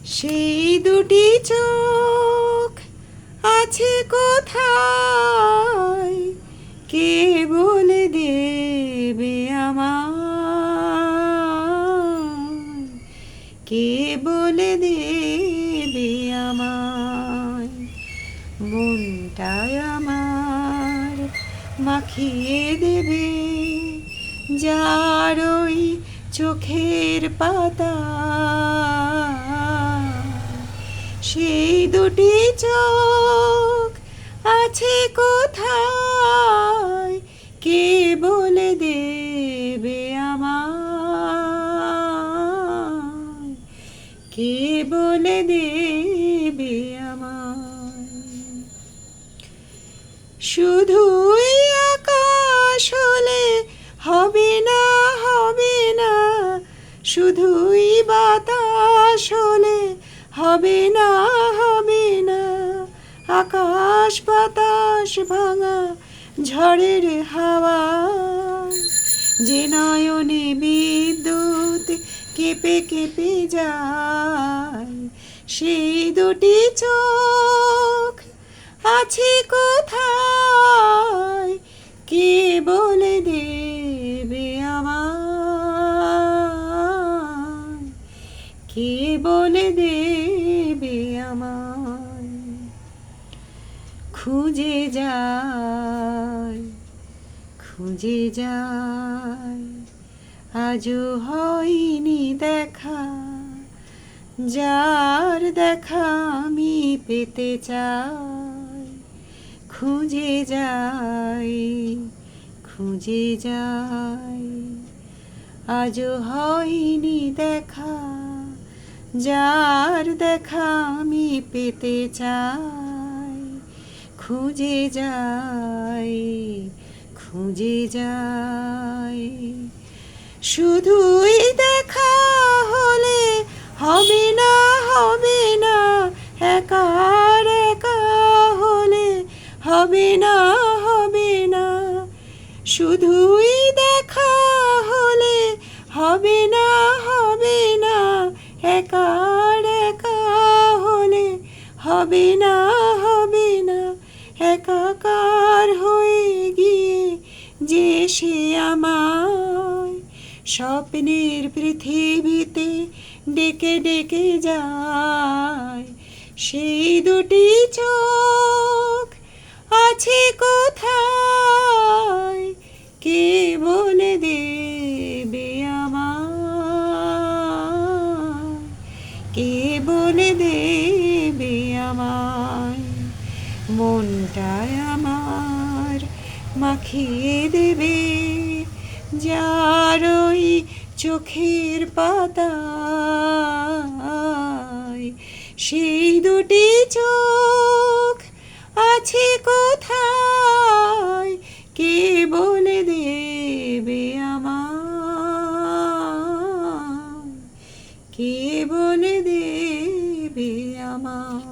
সেই দুটি চোখ আছে কোথায়, কে বলে দেবে আমায়, কে বলে দেবে আমায়। মনটায় আমার মাখিয়ে দেবে যার ওই চোখের পাতা, সেই দুটি চোখ আছে কোথায়, কে বলে দেবে আমায়, কে বলে দেবে আমায়। শুধুই আকাশ হলে হবে না, হবে না, শুধুই বাতাস হলে হবে না, হবে না, আকাশ বাতাস ভাঙা ঝড়ের হাওয়া, যে নয়নে বিদ্যুৎ কেঁপে কেঁপে যায়, সেই দুটি চোখ আছে কোথায়, কে বলে দেবে আমায়, কে বলে দেবে আমায়। খুঁজে যায়, খুঁজে যায়, আজও হয়নি দেখা, যার দেখা আমি পেতে চাই। খুঁজে যাই, খুঁজে যাই, আজও হয়নি দেখা, যার দেখা আমি পেতে চাই। খুঁজে যাই, খুঁজে যাই, শুধুই দেখা হলে হবে না, হবে না, একা একা হলে হবে না, হবে না, শুধুই দেখা হলে হবে না, হবে না, একা একা হলে হবে না, হবে না, একাকার হয়ে গিয়ে যে সে আমায় স্বপ্নের পৃথিবীতে ডেকে ডেকে যায়। সেই দুটি চোখ আছে কোথায়, কে বলে দেবে আমায়, কে বলে দেবে আমায়। মনটায় আমার মাখিয়ে দেবে যার ওই চোখের পাতায়, সেই দুটি চোখ আছে কোথায়, কে বলে দেবে আমায়, কে বলে দেবে আমায়।